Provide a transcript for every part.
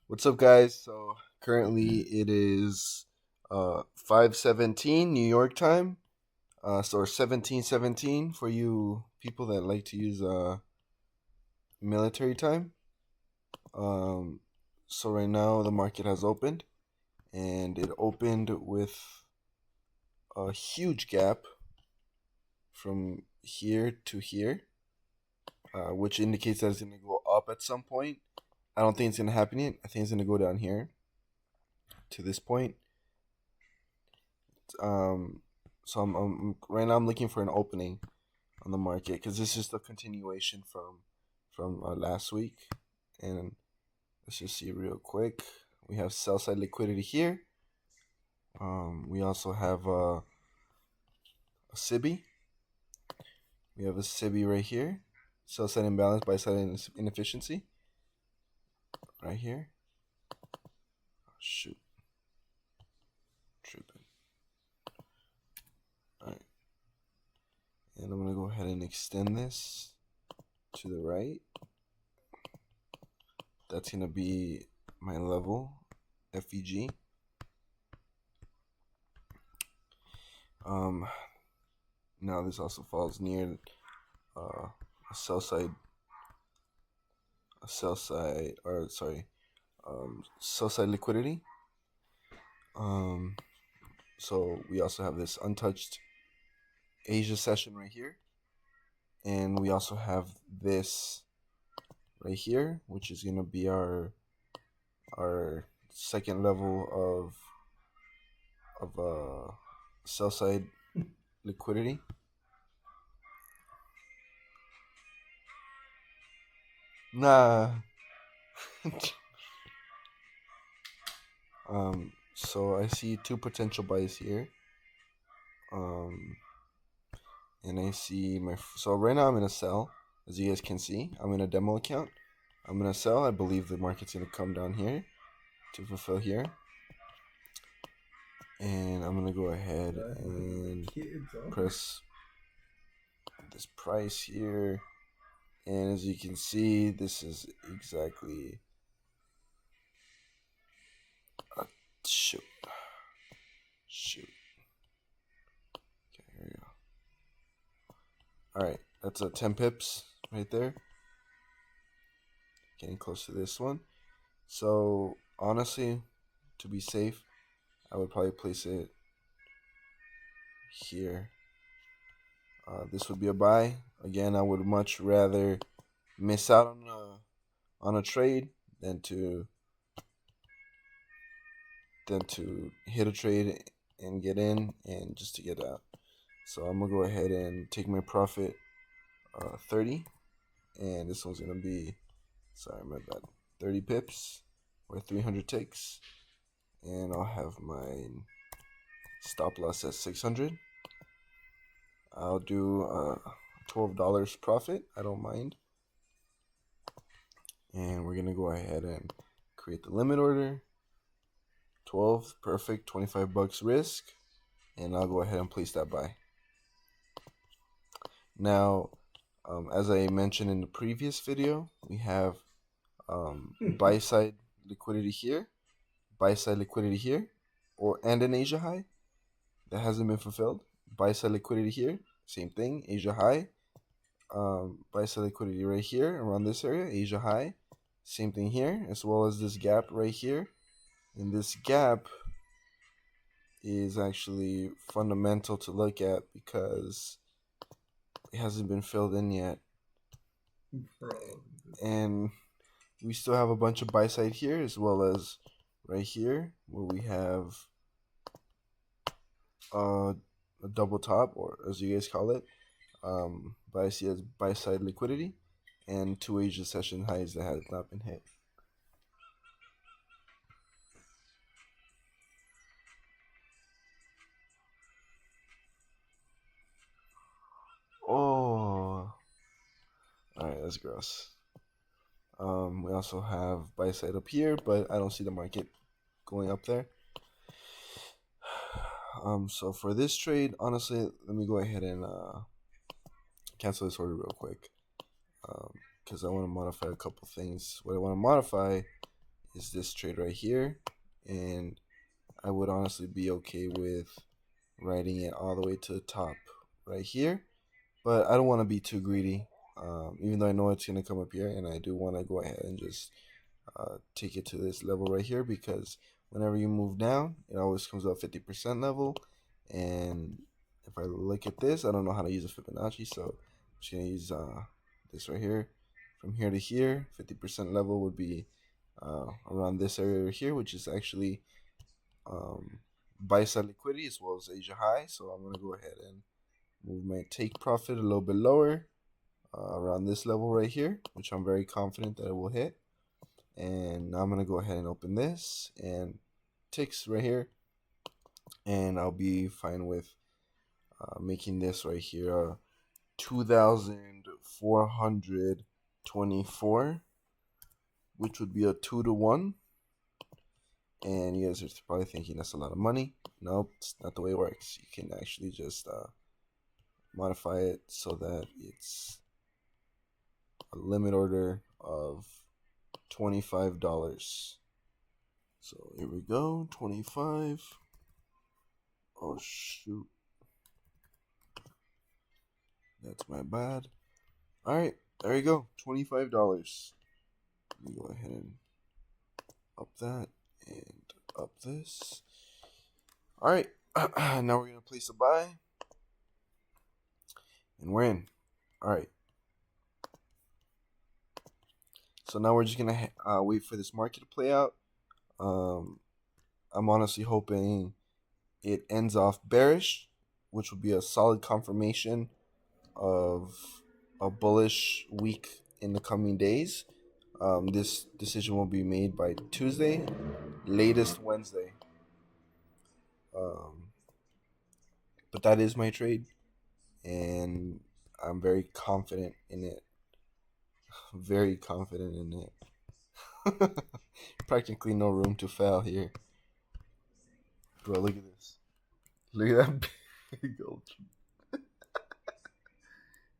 What's up, guys? So currently it is 5:17 New York time. So 17:17 for you people that like to use military time. Um, so right now the market has opened, and it opened with a huge gap from here to here, which indicates that it's going to go up at some point. I don't think it's going to happen yet. I think it's going to go down here to this point. Um, so right now I'm looking for an opening on the market because this is the continuation from last week. And let's just see real quick. We have sell side liquidity here. We also have a SIBI. We have a SIBI right here. Sell side imbalance, buy side inefficiency right here. Oh, shoot, tripping. All right, and I'm gonna go ahead and extend this to the right. That's gonna be my level, FEG. Um, Now this also falls near uh, a sell side, sell side liquidity. Um, so we also have this untouched Asia session right here, and we also have this right here, which is gonna be our second level of sell side liquidity. Nah. So I see two potential buys here. Um, and I see so right now I'm in a sell, as you guys can see. I'm in a demo account. I'm gonna sell. I believe the market's gonna come down here to fulfill here, and I'm gonna go ahead and press this price here. And as you can see, this is exactly shoot. Okay, here we go. All right, that's a 10 pips right there. Getting close to this one. So honestly, to be safe, I would probably place it here. This would be a buy. Again, I would much rather miss out on a trade than to hit a trade and get in and just to get out. So I'm gonna go ahead and take my profit 30, and this one's gonna be, sorry, my bad, 30 pips or 300 ticks, and I'll have my stop loss at 600. I'll do $12 profit. I don't mind. And we're gonna go ahead and create the limit order. 12, perfect. $25 risk, and I'll go ahead and place that buy. Now, as I mentioned in the previous video, we have buy side liquidity here, buy side liquidity here, and an Asia high that hasn't been fulfilled. Buy side liquidity here, same thing, Asia high. Buy side liquidity right here around this area, Asia high, same thing here, as well as this gap right here. And this gap is actually fundamental to look at because it hasn't been filled in yet. Bro. And we still have a bunch of buy side here, as well as right here where we have a double top, or as you guys call it, but I see as buy side liquidity, and two Asia session highs that have not been hit. Oh, all right, that's gross. We also have buy side up here, but I don't see the market going up there. So for this trade, honestly, let me go ahead and cancel this order real quick, because I want to modify a couple things. What I want to modify is this trade right here, and I would honestly be okay with riding it all the way to the top right here, but I don't want to be too greedy, even though I know it's going to come up here, and I do want to go ahead and just take it to this level right here, because whenever you move down, it always comes up 50% level. And if I look at this, I don't know how to use a Fibonacci, so I'm just going to use this right here. From here to here, 50% level would be around this area right here, which is actually buy side liquidity as well as Asia high. So I'm going to go ahead and move my take profit a little bit lower around this level right here, which I'm very confident that it will hit. And now I'm going to go ahead and open this and ticks right here, and I'll be fine with making this right here 2,424, which would be a 2-to-1. And you guys are probably thinking that's a lot of money. Nope, it's not the way it works. You can actually just modify it so that it's a limit order of $25. So here we go, 25. Oh shoot, that's my bad. All right, there you go, $25. Let me go ahead and up that and up this. All right, now we're gonna place a buy, and we're in. All right. So now we're just gonna wait for this market to play out. I'm honestly hoping it ends off bearish, which will be a solid confirmation of a bullish week in the coming days. This decision will be made by Tuesday, latest Wednesday. But that is my trade, and I'm very confident in it. Very confident in it. Practically no room to fail here. Bro, look at this. Look at that big old.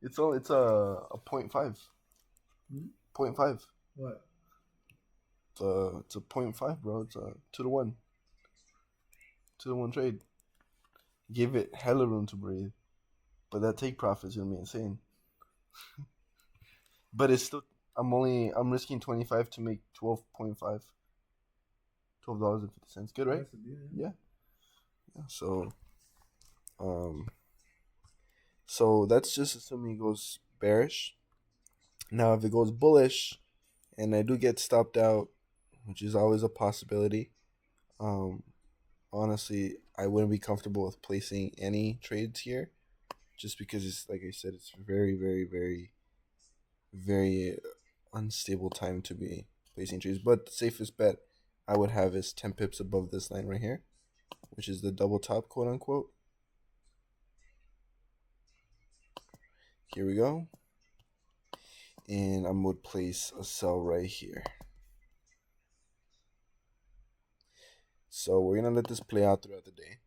It's a 0.5. 0.5. What? It's a 0.5, bro. It's a 2-to-1. 2-to-1 trade. Give it hella room to breathe. But that take profit is gonna be insane. But it's still I'm risking 25 to make 12.5. $12.50. Good, right? Yeah. So so that's just assuming it goes bearish. Now if it goes bullish and I do get stopped out, which is always a possibility, honestly I wouldn't be comfortable with placing any trades here, just because it's, like I said, it's very, very, very, very unstable time to be placing trades. But the safest bet I would have is 10 pips above this line right here, which is the double top, quote unquote. Here we go. And I would place a sell right here. So we're gonna let this play out throughout the day,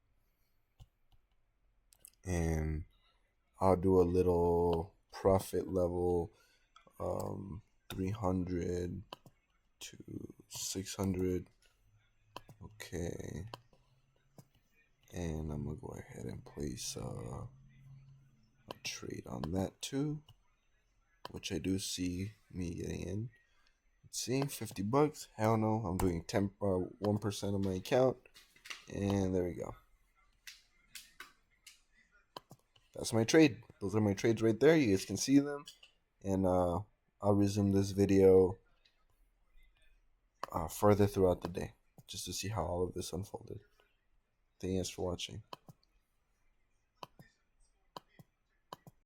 and I'll do a little profit level, 300 to 600. Okay, and I'm gonna go ahead and place a trade on that too, which I do see me getting in. Let's see, $50. Hell no, I'm doing 1% of my account, and there we go. That's my trade. Those are my trades right there. You guys can see them, and I'll resume this video further throughout the day, just to see how all of this unfolded. Thank you guys for watching.